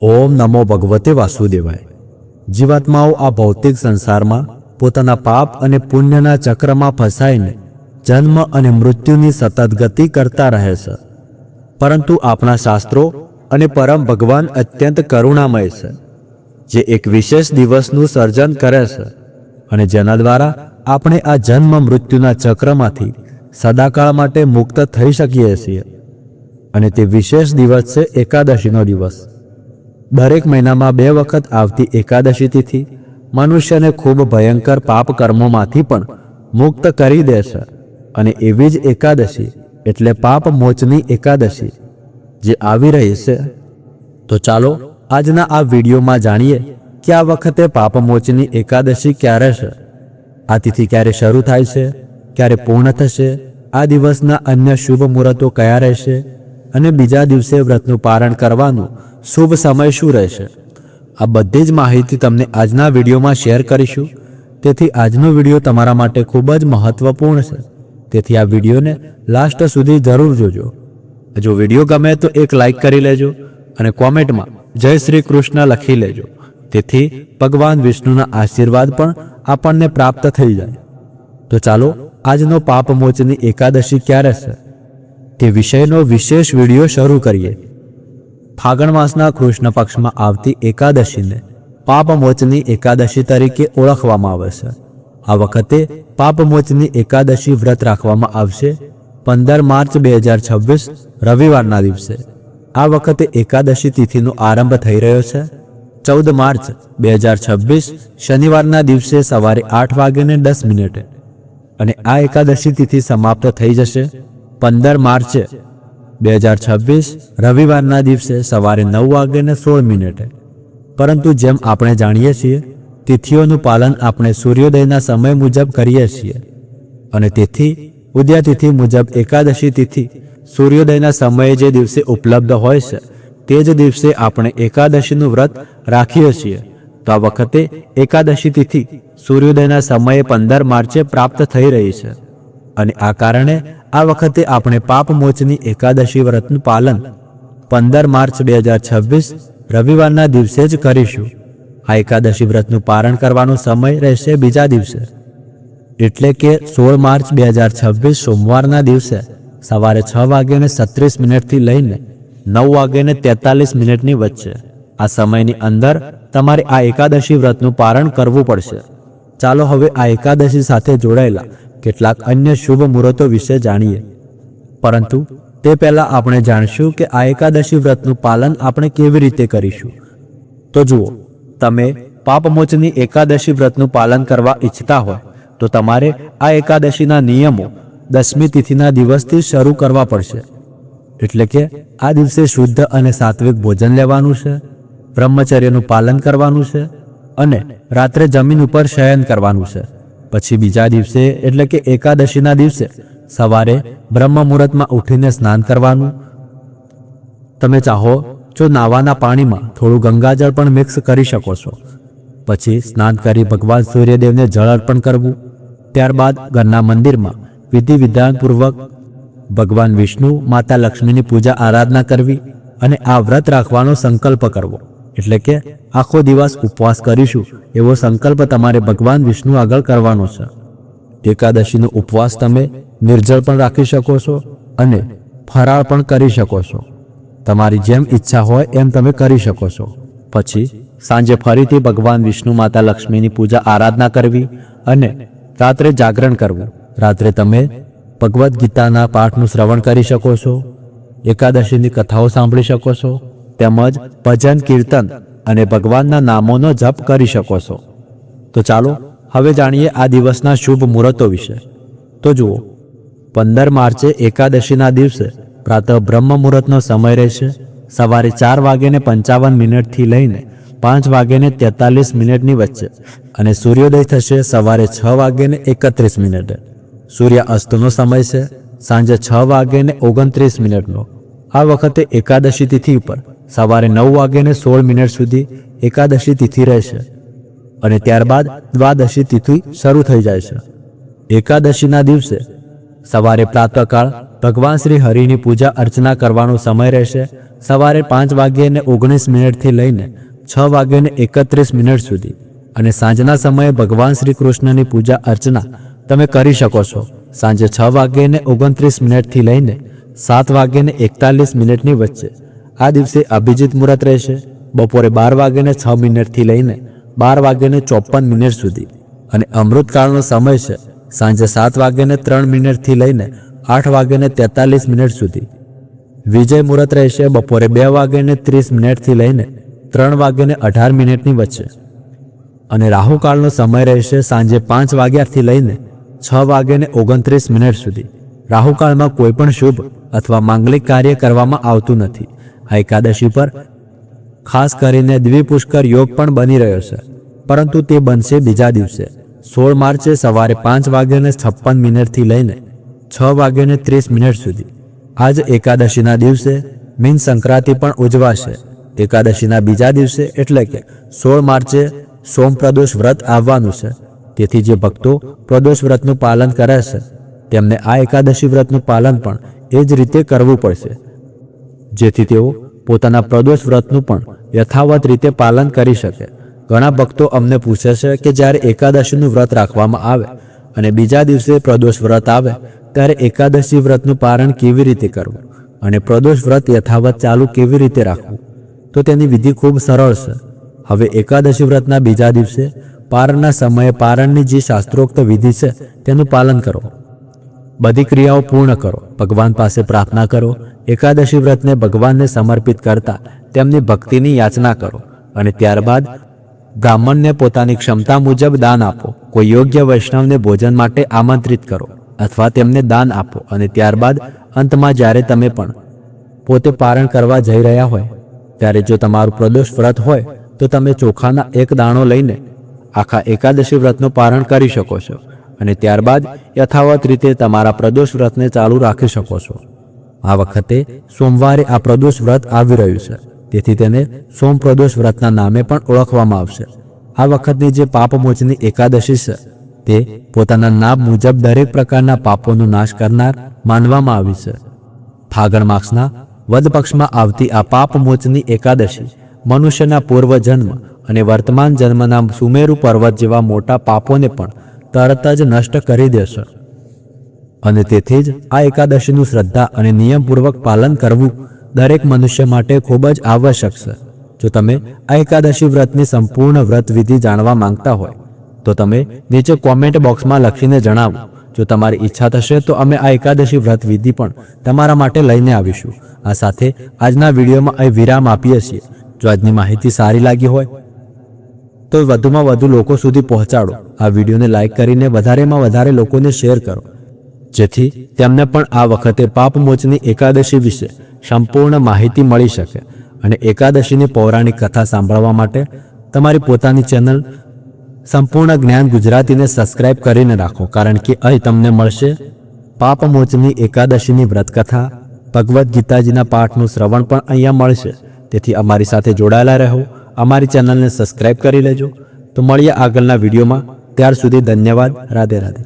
ઓમ નમો ભગવતે વાસુદેવાય। જીવાત્માઓ આ ભૌતિક સંસારમાં પોતાના પાપ અને પુણ્યના ચક્રમાં ફસાઈને જન્મ અને મૃત્યુની સતત ગતિ કરતા રહે છે, પરંતુ આપણા શાસ્ત્રો અને પરમ ભગવાન અત્યંત કરુણામય છે, જે એક વિશેષ દિવસનું સર્જન કરે છે અને જેના દ્વારા આપણે આ જન્મ મૃત્યુના ચક્રમાંથી સદાકાળ માટે મુક્ત થઈ શકીએ છીએ। અને તે વિશેષ દિવસ છે એકાદશીનો દિવસ। દરેક મહિનામાં 2 વખત આવતી એકાદશી તિથિ મનુષ્યને ખૂબ ભયંકર પાપ કર્મોમાંથી પણ મુક્ત કરી દે છે, અને એવી જ એકાદશી એટલે પાપ મોચની એકાદશી જે આવી રહી છે। તો ચાલો આજના આ વિડીયોમાં જાણીએ કે આ વખતે પાપ મોચની એકાદશી ક્યારે છે, આ તિથિ ક્યારે શરૂ થાય છે, ક્યારે પૂર્ણ થશે, આ દિવસના અન્ય શુભ મુહૂર્તો કયા રહેશે અને બીજા દિવસે વ્રતનું પારણ કરવાનું શુભ સમય શું રહેશે। આ બધી જ માહિતી તમને આજના વિડીયોમાં શેર કરીશું, તેથી આજનો વિડીયો તમારા માટે ખૂબ જ મહત્વપૂર્ણ છે, તેથી આ વિડીયોને લાસ્ટ સુધી જરૂર જોજો। જો વિડીયો ગમે તો એક લાઈક કરી લેજો અને કોમેન્ટમાં જય શ્રી કૃષ્ણ લખી લેજો, તેથી ભગવાન વિષ્ણુના આશીર્વાદ પણ આપણને પ્રાપ્ત થઈ જાય। તો ચાલો આજનો પાપ મોચની એકાદશી ક્યારે છે તે વિષયનો વિશેષ વિડીયો શરૂ કરીએ। ફાગણ માસના કૃષ્ણ પક્ષમાં આવતી એકાદશીને પાપમોચની એકાદશી તરીકે ઓળખવામાં આવે છે। આ વખતે પાપમોચની એકાદશી વ્રત રાખવામાં આવશે 15 માર્ચ 2026 રવિવારના દિવસે। આ વખતે એકાદશી તિથિનો આરંભ થઈ રહ્યો છે 14 માર્ચ 2026 શનિવારના દિવસે સવારે 8:10 અને આ એકાદશી તિથિ સમાપ્ત થઈ જશે 15 માર્ચ 2026 રવિવારના દિવસે સવારે 9:16। પરંતુ જેમ આપણે જાણીએ છીએ, તિથિઓનું પાલન આપણે સૂર્યોદયના સમય મુજબ કરીએ છીએ, અને તેથી ઉદયાતિથિ મુજબ એકાદશી તિથિ સૂર્યોદયના સમયે જે દિવસે ઉપલબ્ધ હોય છે તે જ દિવસે આપણે એકાદશીનું વ્રત રાખીએ છીએ। તો આ વખતે એકાદશી તિથિ સૂર્યોદયના સમયે 15 માર્ચે પ્રાપ્ત થઈ રહી છે, અને આ કારણે આ વખતે આપણે પાપમોચની એકાદશી વ્રતનું પાલન 15 માર્ચ 2026 રવિવારના દિવસે જ કરીશું। આ એકાદશી વ્રતનું પારણ કરવાનો સમય રહેશે બીજા દિવસે, એટલે કે 16 માર્ચ 2026 સોમવારના દિવસે સવારે 6:36 થી લઈને 9:43 વચ્ચે। આ સમયની અંદર તમારે આ એકાદશી વ્રતનું પારણ કરવું પડશે। ચાલો હવે આ એકાદશી સાથે જોડાયેલા કેટલાક અન્ય શુભ મુહૂર્તો વિશે જાણીએ, પરંતુ તે પહેલાં આપણે જાણશું કે આ એકાદશી વ્રતનું પાલન આપણે કેવી રીતે કરીશું। તો જુઓ, તમે પાપમોચની એકાદશી વ્રતનું પાલન કરવા ઈચ્છતા હોય તો તમારે આ એકાદશીના નિયમો 10મી તિથિના દિવસથી શરૂ કરવા પડશે, એટલે કે આ દિવસે શુદ્ધ અને સાત્વિક ભોજન લેવાનું છે, બ્રહ્મચર્યનું પાલન કરવાનું છે અને રાત્રે જમીન ઉપર શયન કરવાનું છે। પછી બીજા દિવસે એટલે કે એકાદશીના દિવસે સવારે બ્રહ્મ મુહૂર્તમાં ઉઠીને સ્નાન કરવાનું। તમે ચાહો તો નાવાના પાણીમાં થોડું ગંગાજળ પણ મિક્સ કરી શકો છો। પછી સ્નાન કરી ભગવાન સૂર્યદેવને જળ અર્પણ કરવું। ત્યારબાદ ઘરના મંદિરમાં વિધિ વિધાનપૂર્વક ભગવાન વિષ્ણુ માતા લક્ષ્મીની પૂજા આરાધના કરવી અને આ વ્રત રાખવાનો સંકલ્પ કરવો, એટલે કે આખો દિવસ ઉપવાસ કરીશું એવો સંકલ્પ તમારે ભગવાન વિષ્ણુ આગળ કરવાનો છે। એકાદશીનો ઉપવાસ તમે નિર્જળ પણ રાખી શકો છો અને ફરાળ પણ કરી શકો છો, તમારી જેમ ઈચ્છા હોય એમ તમે કરી શકો છો। પછી સાંજે ફરીથી ભગવાન વિષ્ણુ માતા લક્ષ્મીની પૂજા આરાધના કરવી અને રાત્રે જાગરણ કરવું। રાત્રે તમે ભગવદ્ ગીતાના પાઠનું શ્રવણ કરી શકો છો, એકાદશીની કથાઓ સાંભળી શકો છો, તેમજ ભજન કીર્તન અને ભગવાનના નામોનો જપ કરી શકો છો। તો ચાલો હવે જાણીએ આ દિવસના શુભ મુહૂર્તો વિશે। તો જુઓ, 15 માર્ચે એકાદશીના દિવસે પ્રાતઃ બ્રહ્મ મુહૂર્તનો સમય રહેશે સવારે 4:55 થી લઈને 5:43 વચ્ચે, અને સૂર્યોદય થશે સવારે 6:31। સૂર્યાસ્તનો સમય છે સાંજે 6:29। આ વખતે એકાદશી તિથિ પર સવારે 9:16 સુધી એકાદશી તિથિ રહેશે, અને ત્યારબાદ દ્વાદશી તિથિ શરૂ થઈ જાય છે। એકાદશીના દિવસે સવારે પ્રાતઃકાળ ભગવાન શ્રી હરિની પૂજા અર્ચના કરવાનો સમય રહેશે સવારે 5:19 થી લઈને 6:31 સુધી અને સાંજના સમયે ભગવાન શ્રી કૃષ્ણની પૂજા અર્ચના તમે કરી શકો છો. સાંજે 6:29 થી લઈને 7:41 વચ્ચે. આ દિવસે અભિજીત મુહૂર્ત રહેશે. બપોરે 12:06 થી લઈને 12:54 સુધી અને અમૃતકાળનો સમય છે સાંજે 7:03 થી લઈને 8:43 સુધી. વિજય મુહૂર્ત રહેશે બપોરે 2:30 થી લઈને 3:18 વચ્ચે અને રાહુકાળનો સમય રહેશે સાંજે 5 વાગ્યાથી લઈને 6:29 સુધી. રાહુકાળમાં કોઈ પણ શુભ અથવા માંગલિક કાર્ય કરવામાં આવતું નથી. આ એકાદશી પર ખાસ કરીને દ્વિપુષ્કર યોગ પણ બની રહ્યો છે, પરંતુ તે બનશે બીજા દિવસે 16 માર્ચે સવારે 5:56 થી લઈને 6:30 સુધી. આજ એકાદશીના દિવસે મીન સંક્રાંતિ પણ ઉજવાશે. એકાદશીના બીજા દિવસે એટલે કે 16 માર્ચે સોમ પ્રદોષ વ્રત આવવાનું છે. તેથી જે ભક્તો પ્રદોષ વ્રતનું પાલન કરે છે તેમને આ એકાદશી વ્રતનું પાલન પણ એ જ રીતે કરવું પડશે, જેથી તેઓ પોતાના પ્રદોષ વ્રતનું પણ યથાવત રીતે પાલન કરી શકે. ઘણા ભક્તો અમને પૂછે છે કે જ્યારે એકાદશીનું વ્રત રાખવામાં આવે અને બીજા દિવસે પ્રદોષ વ્રત આવે ત્યારે એકાદશી વ્રતનું પારણ કેવી રીતે કરવું અને પ્રદોષ વ્રત યથાવત ચાલુ કેવી રીતે રાખવું? તો તેની વિધિ ખૂબ સરળ છે. હવે એકાદશી વ્રતના બીજા દિવસે પારણના સમયે પારણની જે શાસ્ત્રોક્ત વિધિ છે તેનું પાલન કરો. બધી ક્રિયાઓ પૂર્ણ કરો, ભગવાન પાસે પ્રાર્થના કરો. એકાદશી વ્રતને ભગવાનને સમર્પિત કરતા તેમની ભક્તિની યાચના કરો અને ત્યારબાદ બ્રાહ્મણને પોતાની ક્ષમતા મુજબ દાન આપો. કોઈ યોગ્ય વૈષ્ણવને ભોજન માટે આમંત્રિત કરો અથવા તેમને દાન આપો અને ત્યારબાદ અંતમાં જ્યારે તમે પણ પોતે પારણ કરવા જઈ રહ્યા હોય ત્યારે જો તમારું પ્રદોષ વ્રત હોય તો તમે ચોખાના એક દાણો લઈને આખા એકાદશી વ્રતનું પારણ કરી શકો છો અને ત્યારબાદ યથાવત રીતે તમારા પ્રદોષ વ્રતને ચાલુ રાખી શકો છો. આ વખતે સોમવારે આ પ્રદોષ વ્રત આવી રહ્યું છે, તેથી તેને સોમ પ્રદોષ વ્રતના નામે પણ ઓળખવામાં આવશે. આ વખતની જે પાપમોચની એકાદશી છે તે પોતાના નામ મુજબ દરેક પ્રકારના પાપોનો નાશ કરનાર માનવામાં આવી છે. ફાગણ માસના વદ પક્ષમાં આવતી આ પાપમોચની એકાદશી મનુષ્યના પૂર્વજન્મ અને વર્તમાન જન્મના સુમેરુ પર્વત જેવા મોટા પાપોને પણ તરત જ નષ્ટ કરી દેશે. અને તેથી જ આ એકાદશીનું શ્રદ્ધા અને નિયમપૂર્વક પાલન કરવું દરેક મનુષ્ય માટે ખૂબ જ આવશ્યક છે. જો તમે આ એકાદશી વ્રતની સંપૂર્ણ વ્રત વિધિ જાણવા માંગતા હોય તો તમે નીચે કોમેન્ટ બોક્સમાં લખીને જણાવો. જો તમારી ઈચ્છા થશે તો અમે આ એકાદશી વ્રત વિધિ પણ તમારા માટે લઈને આવીશું. આ સાથે આજના વિડીયોમાં અહીં વિરામ આપીએ છીએ. જો આજની માહિતી સારી લાગી હોય તો વધુમાં વધુ લોકો સુધી પહોંચાડો. આ વિડીયોને લાઈક કરીને વધારેમાં વધારે લોકોને શેર કરો, જેથી તેમને પણ આ વખતે પાપમોચની એકાદશી વિશે સંપૂર્ણ માહિતી મળી શકે. અને એકાદશીની પૌરાણિક કથા સાંભળવા માટે તમારી પોતાની ચેનલ સંપૂર્ણ જ્ઞાન ગુજરાતીને સબસ્ક્રાઇબ કરીને રાખો, કારણ કે અહીં તમને મળશે પાપમોચની એકાદશીની વ્રતકથા, ભગવદ્ ગીતાજીના પાઠનું શ્રવણ પણ અહીંયા મળશે. તેથી અમારી સાથે જોડાયેલા રહો, અમારી ચેનલને સબસ્ક્રાઇબ કરી લેજો. તો મળીએ આગળના વિડીયોમાં. ત્યાર સુધી ધન્યવાદ. રાધે રાધે.